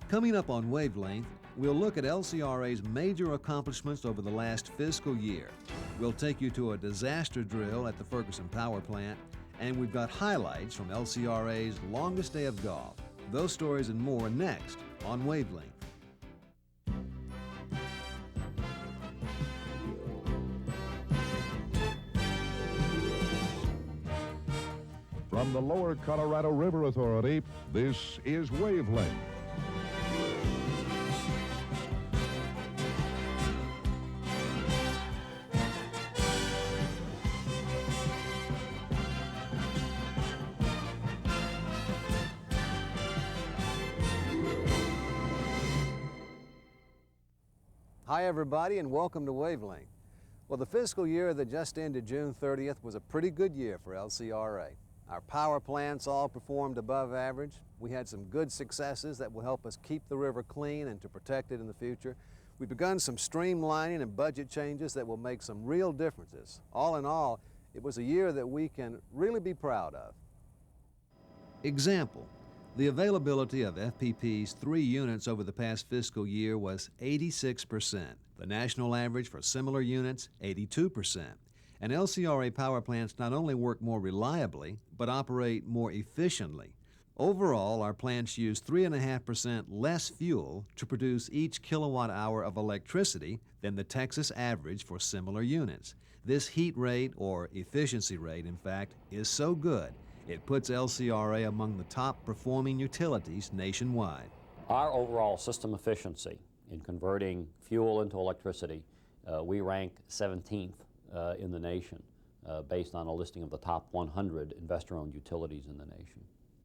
Coming up on Wavelength, we'll look at LCRA's major accomplishments over the last fiscal year. We'll take you to a disaster drill at the Ferguson Power Plant, and we've got highlights from LCRA's longest day of golf. Those stories and more next on Wavelength. From the Lower Colorado River Authority, this is Wavelength. Hi everybody, and welcome to Wavelength. Well, the fiscal year that just ended June 30th was a pretty good year for LCRA. Our power plants all performed above average. We had some good successes that will help us keep the river clean and to protect it in the future. We've begun some streamlining and budget changes that will make some real differences. All in all, it was a year that we can really be proud of. Example, the availability of FPP's 3 units over the past fiscal year was 86%. The national average for similar units, 82%. And LCRA power plants not only work more reliably, but operate more efficiently. Overall, our plants use 3.5% less fuel to produce each kilowatt hour of electricity than the Texas average for similar units. This heat rate, or efficiency rate, in fact, is so good, it puts LCRA among the top performing utilities nationwide. Our overall system efficiency in converting fuel into electricity, we rank 17th in the nation, based on a listing of the top 100 investor-owned utilities in the nation.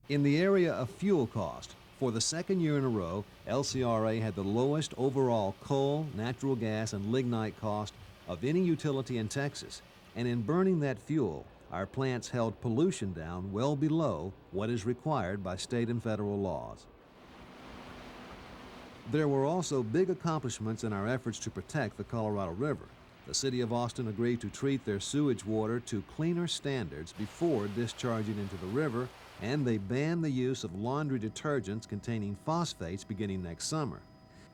In the area of fuel cost, for the second year in a row, LCRA had the lowest overall coal, natural gas, and lignite cost of any utility in Texas. And in burning that fuel, our plants held pollution down well below what is required by state and federal laws. There were also big accomplishments in our efforts to protect the Colorado River. The City of Austin agreed to treat their sewage water to cleaner standards before discharging into the river, and they banned the use of laundry detergents containing phosphates beginning next summer.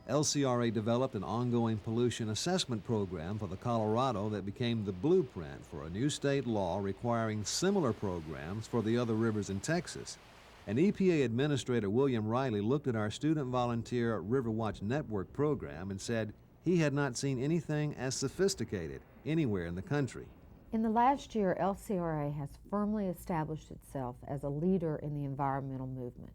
LCRA developed an ongoing pollution assessment program for the Colorado that became the blueprint for a new state law requiring similar programs for the other rivers in Texas. And EPA Administrator William Riley looked at our student volunteer Riverwatch Network program and said he had not seen anything as sophisticated anywhere in the country. In the last year, LCRA has firmly established itself as a leader in the environmental movement.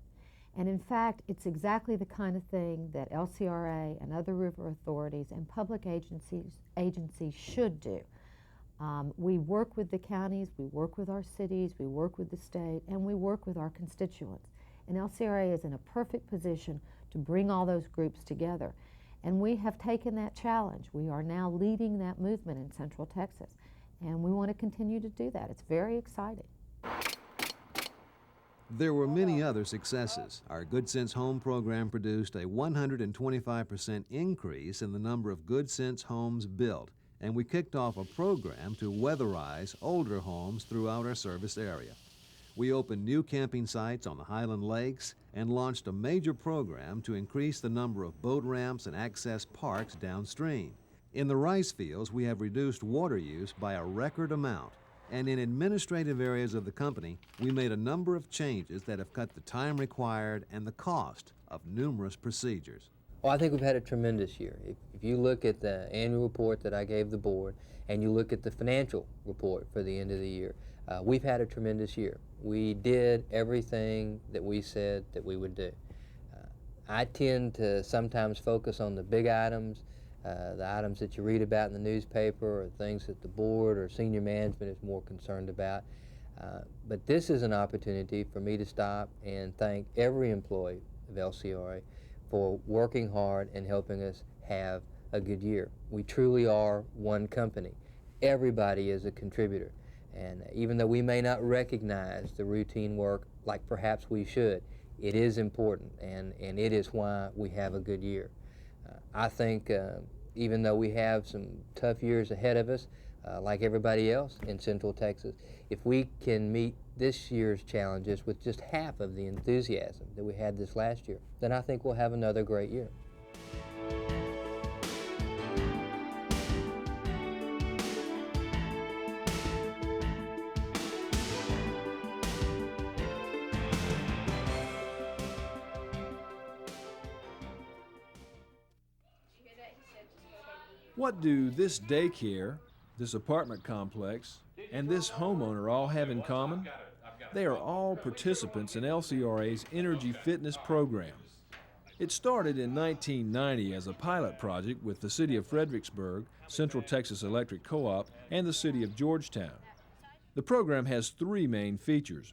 And in fact, it's exactly the kind of thing that LCRA and other river authorities and public agencies should do. We work with the counties, we work with our cities, we work with the state, and we work with our constituents. And LCRA is in a perfect position to bring all those groups together. And we have taken that challenge. We are now leading that movement in Central Texas. And we want to continue to do that. It's very exciting. There were many other successes. Our Good Sense Home program produced a 125% increase in the number of Good Sense homes built. And we kicked off a program to weatherize older homes throughout our service area. We opened new camping sites on the Highland Lakes and launched a major program to increase the number of boat ramps and access parks downstream. In the rice fields, we have reduced water use by a record amount. And in administrative areas of the company, we made a number of changes that have cut the time required and the cost of numerous procedures. Well, I think we've had a tremendous year. If you look at the annual report that I gave the board and you look at the financial report for the end of the year, we've had a tremendous year. We did everything that we said that we would do. I tend to sometimes focus on the big items, the items that you read about in the newspaper or things that the board or senior management is more concerned about. But this is an opportunity for me to stop and thank every employee of LCRA for working hard and helping us have a good year. We truly are one company. Everybody is a contributor. And even though we may not recognize the routine work like perhaps we should, it is important, and it is why we have a good year. I think even though we have some tough years ahead of us, like everybody else in Central Texas, if we can meet this year's challenges with just half of the enthusiasm that we had this last year, then I think we'll have another great year. What do this daycare, this apartment complex, and this homeowner all have in common? They are all participants in LCRA's Energy Fitness program. It started in 1990 as a pilot project with the City of Fredericksburg, Central Texas Electric Co-op, and the City of Georgetown. The program has three main features: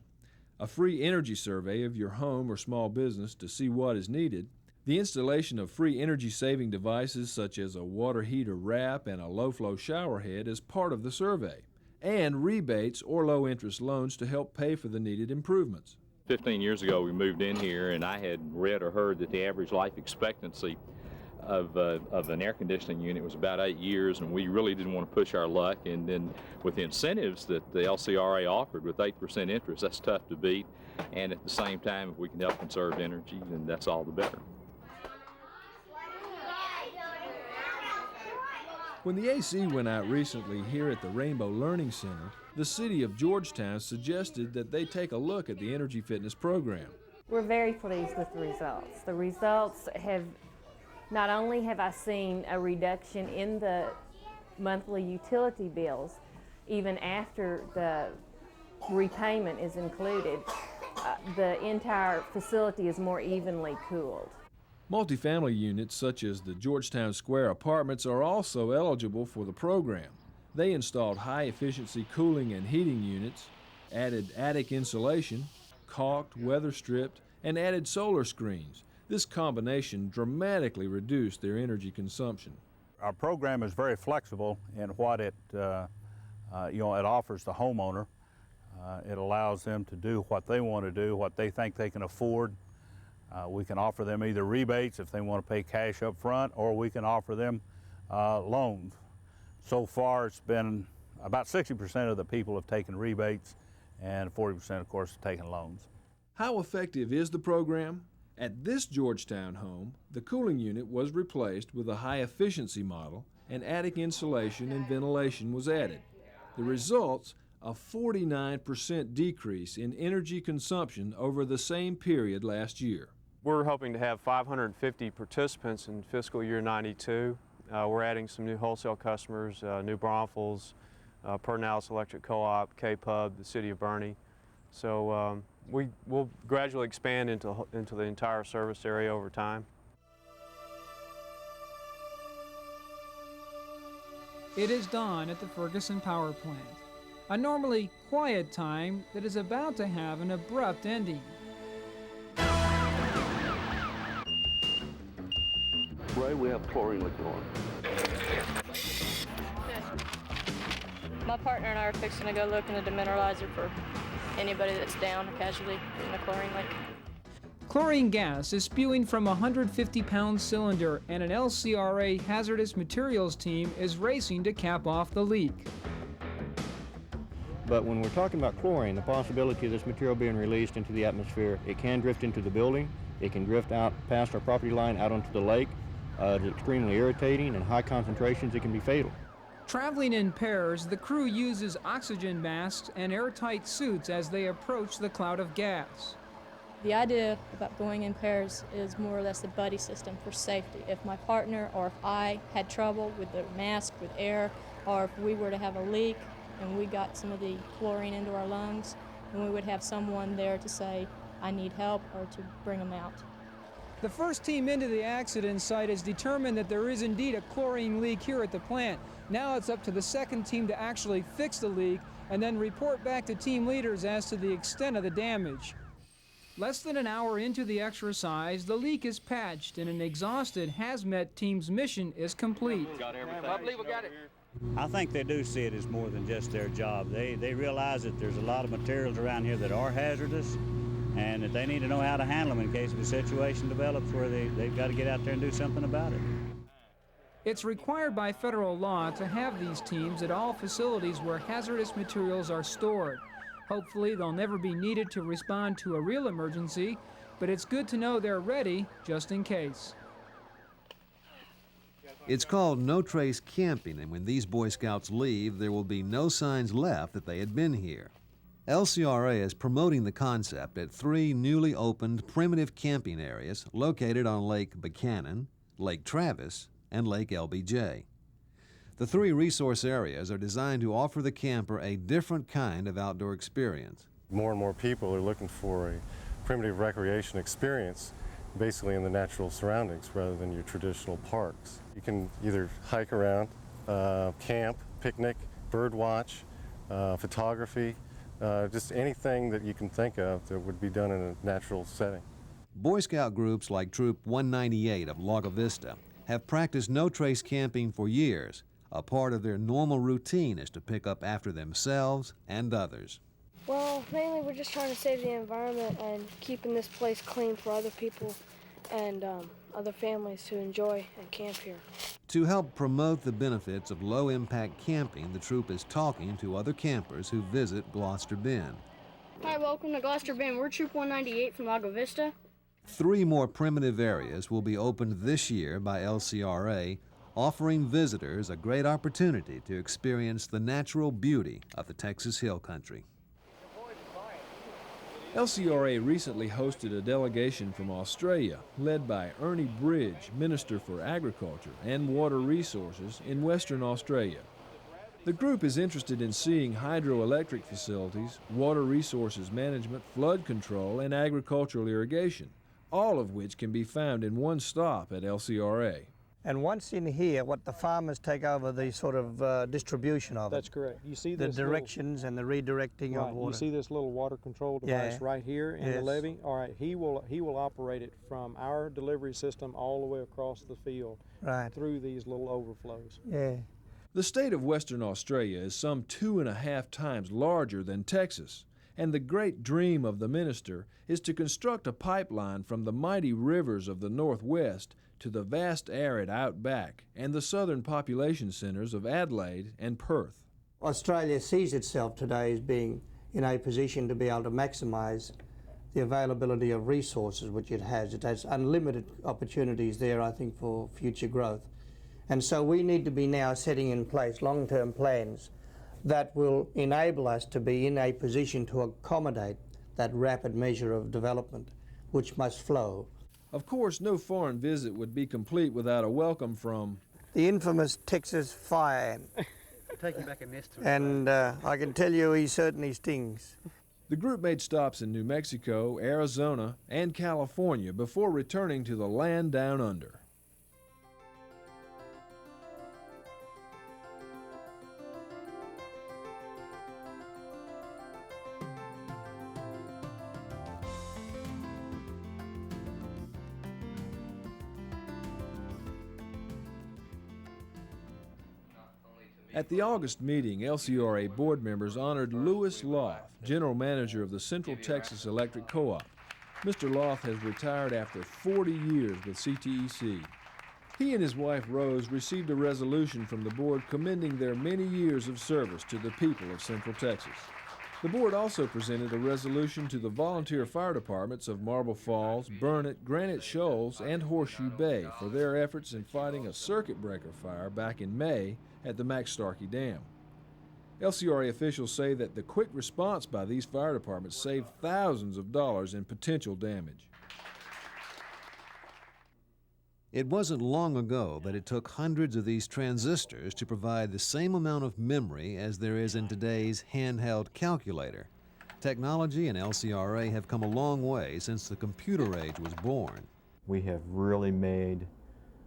a free energy survey of your home or small business to see what is needed, the installation of free energy-saving devices such as a water heater wrap and a low-flow shower head as part of the survey, and rebates or low-interest loans to help pay for the needed improvements. 15 years ago we moved in here, and I had read or heard that the average life expectancy of an air conditioning unit was about 8 years, and we really didn't want to push our luck. And then with the incentives that the LCRA offered with 8% interest, that's tough to beat. And at the same time, if we can help conserve energy, then that's all the better. When the AC went out recently here at the Rainbow Learning Center, the City of Georgetown suggested that they take a look at the Energy Fitness program. We're very pleased with the results. The results have, not only have I seen a reduction in the monthly utility bills, even after the repayment is included, the entire facility is more evenly cooled. Multifamily units such as the Georgetown Square apartments are also eligible for the program. They installed high-efficiency cooling and heating units, added attic insulation, caulked, weather-stripped, and added solar screens. This combination dramatically reduced their energy consumption. Our program is very flexible in what it offers the homeowner. It allows them to do what they want to do, what they think they can afford. We can offer them either rebates if they want to pay cash up front, or we can offer them loans. So far, it's been about 60% of the people have taken rebates, and 40%, of course, have taken loans. How effective is the program? At this Georgetown home, the cooling unit was replaced with a high-efficiency model, and attic insulation and ventilation was added. The results: a 49% decrease in energy consumption over the same period last year. We're hoping to have 550 participants in fiscal year 92. We're adding some new wholesale customers, New Braunfels, Pernalis Electric Co-op, K-Pub, the City of Bernie. So we'll gradually expand into the entire service area over time. It is dawn at the Ferguson Power Plant, a normally quiet time that is about to have an abrupt ending. Ray, we have chlorine leaking on. My partner and I are fixing to go look in the demineralizer for anybody that's down, a casualty from the chlorine leak. Chlorine gas is spewing from a 150-pound cylinder, and an LCRA hazardous materials team is racing to cap off the leak. But when we're talking about chlorine, the possibility of this material being released into the atmosphere, it can drift into the building, it can drift out past our property line out onto the lake. It's extremely irritating, and high concentrations, it can be fatal. Traveling in pairs, the crew uses oxygen masks and airtight suits as they approach the cloud of gas. The idea about going in pairs is more or less a buddy system for safety. If my partner or if I had trouble with the mask, with air, or if we were to have a leak and we got some of the chlorine into our lungs, then we would have someone there to say, I need help, or to bring them out. The first team into the accident site has determined that there is indeed a chlorine leak here at the plant. Now it's up to the second team to actually fix the leak and then report back to team leaders as to the extent of the damage. Less than an hour into the exercise, the leak is patched and an exhausted hazmat team's mission is complete. I think they do see it as more than just their job. They realize that there's a lot of materials around here that are hazardous, and that they need to know how to handle them in case a situation develops where they've got to get out there and do something about it. It's required by federal law to have these teams at all facilities where hazardous materials are stored. Hopefully, they'll never be needed to respond to a real emergency, but it's good to know they're ready just in case. It's called no trace camping, and when these Boy Scouts leave, there will be no signs left that they had been here. LCRA is promoting the concept at 3 newly opened primitive camping areas located on Lake Buchanan, Lake Travis, and Lake LBJ. The 3 resource areas are designed to offer the camper a different kind of outdoor experience. More and more people are looking for a primitive recreation experience basically in the natural surroundings rather than your traditional parks. You can either hike around, camp, picnic, bird watch, photography, just anything that you can think of that would be done in a natural setting. Boy Scout groups like Troop 198 of Lago Vista have practiced no-trace camping for years. A part of their normal routine is to pick up after themselves and others. Well, mainly we're just trying to save the environment and keeping this place clean for other people and other families to enjoy and camp here. To help promote the benefits of low-impact camping, the troop is talking to other campers who visit Gloucester Bend. Hi, welcome to Gloucester Bend. We're Troop 198 from Lago Vista. 3 more primitive areas will be opened this year by LCRA, offering visitors a great opportunity to experience the natural beauty of the Texas Hill Country. LCRA recently hosted a delegation from Australia led by Ernie Bridge, Minister for Agriculture and Water Resources in Western Australia. The group is interested in seeing hydroelectric facilities, water resources management, flood control, and agricultural irrigation, all of which can be found in one stop at LCRA. And once in here, what the farmers take over the sort of distribution of it. That's correct. You see the this directions and the redirecting of water. You see this little water control device right here in the levee? All right, he will operate it from our delivery system all the way across the field through these little overflows. Yeah. The state of Western Australia is some 2.5 times larger than Texas, and the great dream of the minister is to construct a pipeline from the mighty rivers of the Northwest to the vast arid outback and the southern population centers of Adelaide and Perth. Australia sees itself today as being in a position to be able to maximise the availability of resources which it has. It has unlimited opportunities there, I think, for future growth. And so we need to be now setting in place long-term plans that will enable us to be in a position to accommodate that rapid measure of development which must flow. Of course, no foreign visit would be complete without a welcome from the infamous Texas fire ant. Taking back a nest. And I can tell you he certainly stings. The group made stops in New Mexico, Arizona, and California before returning to the land down under. At the August meeting, LCRA board members honored Lewis Loth, General Manager of the Central Texas Electric Co-op. Mr. Loth has retired after 40 years with CTEC. He and his wife Rose received a resolution from the board commending their many years of service to the people of Central Texas. The board also presented a resolution to the volunteer fire departments of Marble Falls, Burnett, Granite Shoals, and Horseshoe Bay for their efforts in fighting a circuit breaker fire back in May at the Max Starkey Dam. LCRA officials say that the quick response by these fire departments saved thousands of dollars in potential damage. It wasn't long ago that it took hundreds of these transistors to provide the same amount of memory as there is in today's handheld calculator. Technology and LCRA have come a long way since the computer age was born. We have really made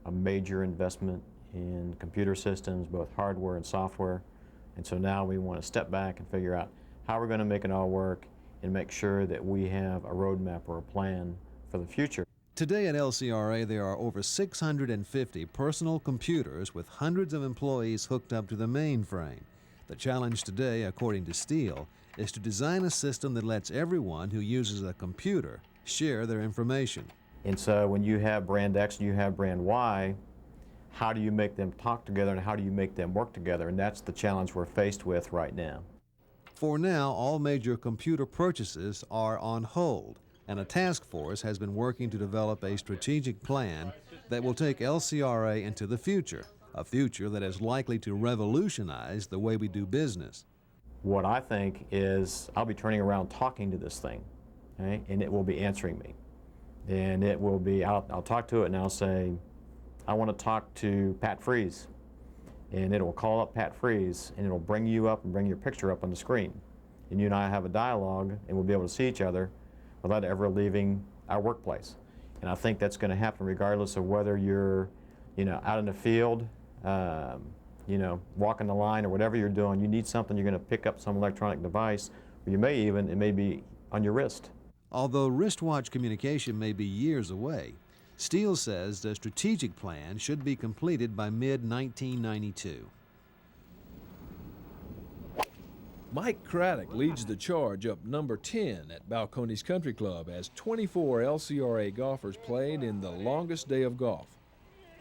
a major investment in computer systems, both hardware and software. And so now we want to step back and figure out how we're going to make it all work and make sure that we have a roadmap or a plan for the future. Today at LCRA, there are over 650 personal computers with hundreds of employees hooked up to the mainframe. The challenge today, according to Steele, is to design a system that lets everyone who uses a computer share their information. And so when you have brand X and you have brand Y, how do you make them talk together and how do you make them work together? And that's the challenge we're faced with right now. For now, all major computer purchases are on hold, and a task force has been working to develop a strategic plan that will take LCRA into the future, a future that is likely to revolutionize the way we do business. What I think is I'll be turning around talking to this thing, okay? And it will be answering me. And it will be, I'll talk to it and I'll say, I want to talk to Pat Freeze. And it will call up Pat Freeze and it'll bring you up and bring your picture up on the screen. And you and I have a dialogue and we'll be able to see each other without ever leaving our workplace. And I think that's going to happen regardless of whether you're, out in the field, walking the line or whatever you're doing. You need something, you're going to pick up some electronic device, or it may be on your wrist. Although wristwatch communication may be years away, Steele says the strategic plan should be completed by mid-1992. Mike Craddock leads the charge up number 10 at Balcones Country Club as 24 LCRA golfers played in the longest day of golf.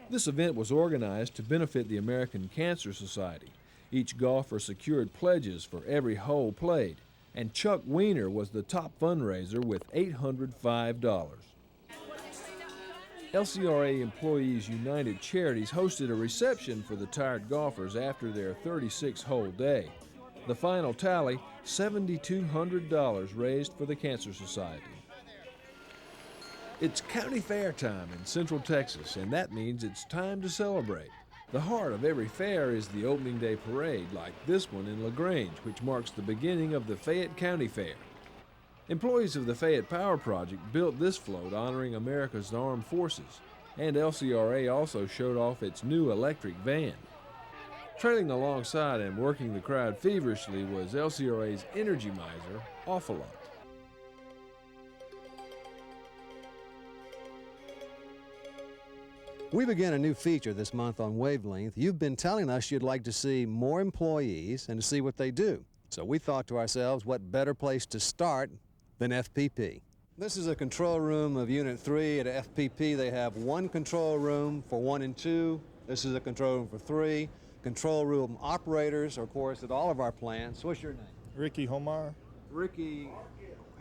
This event was organized to benefit the American Cancer Society. Each golfer secured pledges for every hole played, and Chuck Wiener was the top fundraiser with $805. LCRA Employees United Charities hosted a reception for the tired golfers after their 36-hole day. The final tally, $7,200 raised for the Cancer Society. It's county fair time in Central Texas, and that means it's time to celebrate. The heart of every fair is the opening day parade, like this one in LaGrange, which marks the beginning of the Fayette County Fair. Employees of the Fayette Power Project built this float honoring America's armed forces, and LCRA also showed off its new electric van. Trailing alongside and working the crowd feverishly was LCRA's energy miser, Awful-Lot. We began a new feature this month on Wavelength. You've been telling us you'd like to see more employees and to see what they do. So we thought to ourselves, what better place to start than FPP? This is a control room of Unit 3 at FPP. They have one control room for 1 and 2. This is a control room for 3. Control room operators, of course, at all of our plants. What's your name? Ricky Homar. Ricky,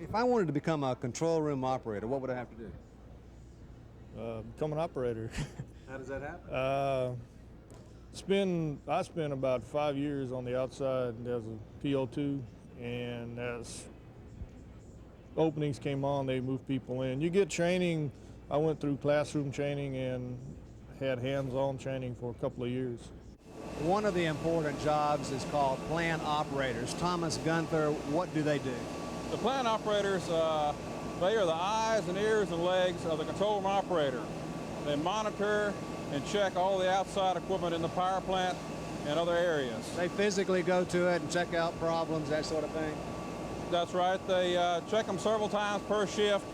if I wanted to become a control room operator, what would I have to do? Become an operator. How does that happen? I spent about 5 years on the outside as a PO2, and as openings came on, they moved people in. You get training. I went through classroom training and had hands-on training for a couple of years. One of the important jobs is called plant operators. Thomas Gunther, what do they do? The plant operators, they are the eyes and ears and legs of the control room operator. They monitor and check all the outside equipment in the power plant and other areas. They physically go to it and check out problems, that sort of thing? That's right. They check them several times per shift,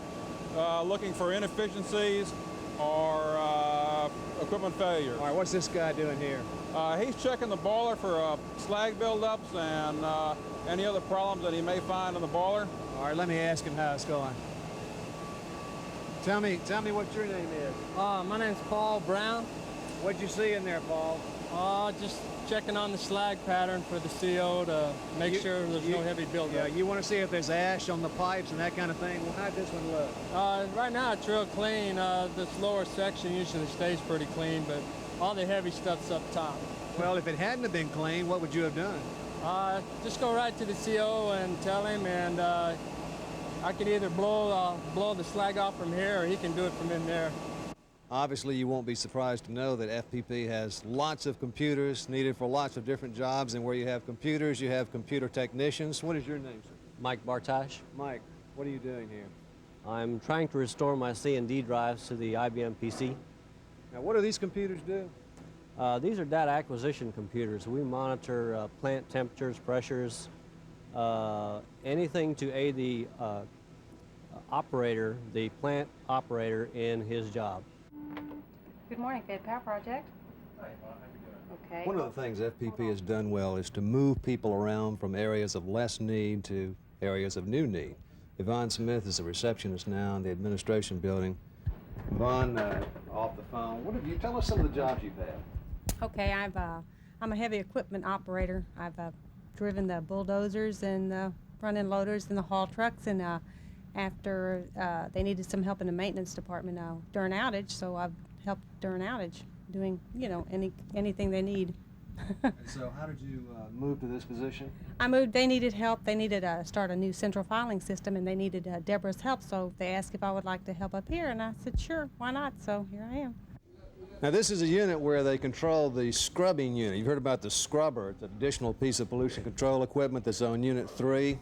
looking for inefficiencies or equipment failure. All right, what's this guy doing here? He's checking the boiler for slag buildups and any other problems that he may find in the boiler. All right, let me ask him how it's going. Tell me what your name is. My name's Paul Brown. What'd you see in there, Paul? Just checking on the slag pattern for the CO to make sure there's no heavy buildup. Yeah, you want to see if there's ash on the pipes and that kind of thing. Well, how'd this one look? Right now it's real clean. This lower section usually stays pretty clean, but all the heavy stuff's up top. Well, if it hadn't have been clean, what would you have done? Just go right to the CO and tell him, and I can either blow the slag off from here, or he can do it from in there. Obviously, you won't be surprised to know that FPP has lots of computers needed for lots of different jobs, and where you have computers, you have computer technicians. What is your name, sir? Mike Bartash. Mike, what are you doing here? I'm trying to restore my C&D drives to the IBM PC. Now, what do these computers do? These are data acquisition computers. We monitor plant temperatures, pressures, anything to aid the operator, the plant operator in his job. Good morning, Fayette Power Project. Okay. One of the things FPP has done well is to move people around from areas of less need to areas of new need. Yvonne Smith is a receptionist now in the administration building. Yvonne, off the phone, what have you, tell us some of the jobs you've had. Okay, I'm a heavy equipment operator. I've driven the bulldozers and the front-end loaders and the haul trucks, and after they needed some help in the maintenance department during outage, so I've helped during outage, doing, you know, anything they need. So how did you move to this position? I moved, they needed help. They needed to start a new central filing system, and they needed Deborah's help, so they asked if I would like to help up here, and I said, sure, why not? So here I am. Now this is a unit where they control the scrubbing unit. You've heard about the scrubber. It's an additional piece of pollution control equipment that's on Unit 3.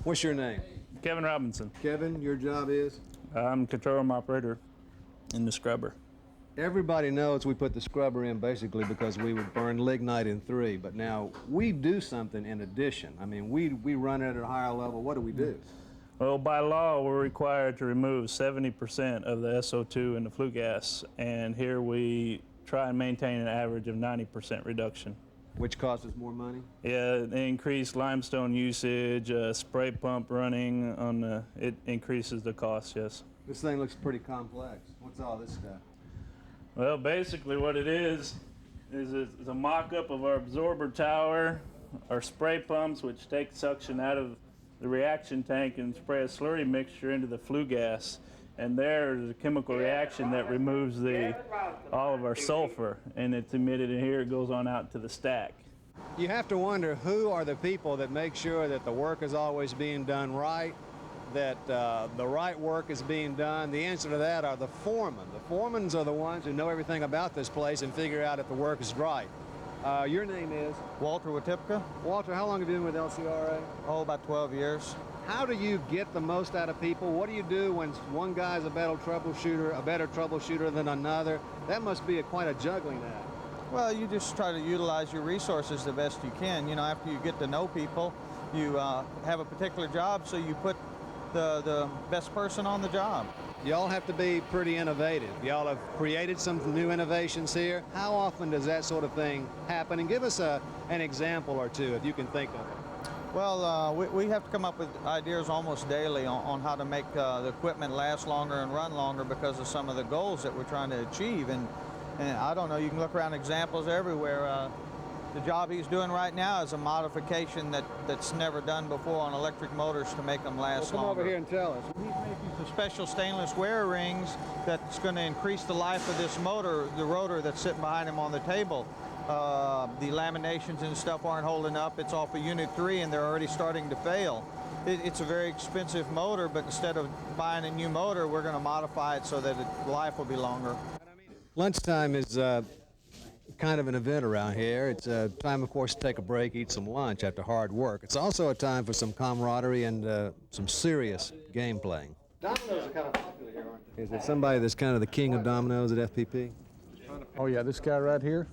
What's your name? Kevin Robinson. Kevin, your job is? I'm control room operator in the scrubber. Everybody knows we put the scrubber in basically because we would burn lignite in 3, but now we do something in addition. I mean, we run it at a higher level. What do we do? Well, by law, we're required to remove 70% of the SO2 and the flue gas, and here we try and maintain an average of 90% reduction. Which costs us more money? Yeah, increased limestone usage, spray pump running, it increases the cost, yes. This thing looks pretty complex. What's all this stuff? Well, basically what it is a mock-up of our absorber tower, our spray pumps, which take suction out of the reaction tank and spray a slurry mixture into the flue gas. And there's a chemical reaction that removes all of our sulfur, and it's emitted in here. It goes on out to the stack. You have to wonder who are the people that make sure that the work is always being done right, that the right work is being done. The answer to that are the foremen. The foremans are the ones who know everything about this place and figure out if the work is right. Your name is? Walter Watipka. Walter, how long have you been with LCRA? Oh, about 12 years. How do you get the most out of people? What do you do when one guy's a better troubleshooter than another? That must be quite a juggling act. Well, you just try to utilize your resources the best you can. You know, after you get to know people, you have a particular job, so you put the best person on the job. Y'all have to be pretty innovative. Y'all have created some new innovations here. How often does that sort of thing happen? And give us an example or two, if you can think of it. Well, we have to come up with ideas almost daily on how to make the equipment last longer and run longer because of some of the goals that we're trying to achieve. And I don't know, you can look around examples everywhere. The job he's doing right now is a modification that's never done before on electric motors to make them last longer. Come over here and tell us. He's making some special stainless wear rings that's going to increase the life of this motor, the rotor that's sitting behind him on the table. The laminations and stuff aren't holding up. It's off of Unit 3 and they're already starting to fail. It's a very expensive motor, but instead of buying a new motor, we're going to modify it so that the life will be longer. Lunchtime is kind of an event around here. It's a time, of course, to take a break, eat some lunch after hard work. It's also a time for some camaraderie and some serious game playing. Dominoes are kind of popular here, aren't they? Is there somebody that's kind of the king of dominoes at FPP? Oh, yeah, this guy right here?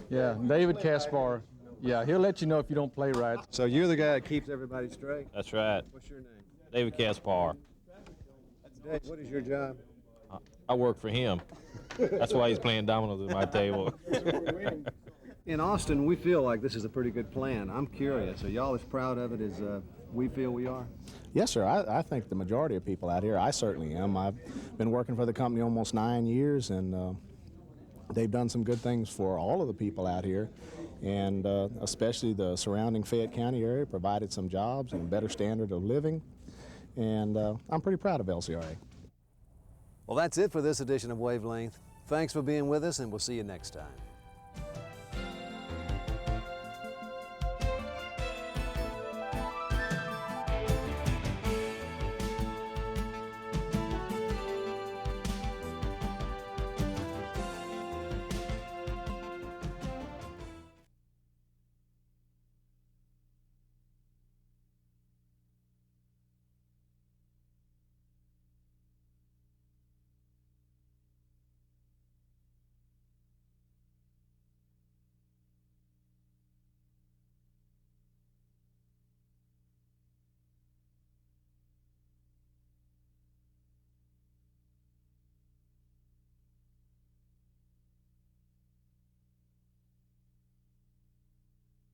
Yeah, David Caspar. Yeah, he'll let you know if you don't play right. So you're the guy that keeps everybody straight? That's right. What's your name? David Caspar. Dave, what is your job? I work for him. That's why he's playing dominoes at my table. In Austin, we feel like this is a pretty good plan. I'm curious, are y'all as proud of it as we feel we are? Yes, sir. I think the majority of people out here, I certainly am. I've been working for the company almost 9 years, and they've done some good things for all of the people out here, and especially the surrounding Fayette County area, provided some jobs and a better standard of living, and I'm pretty proud of LCRA. Well, that's it for this edition of Wavelength. Thanks for being with us, and we'll see you next time.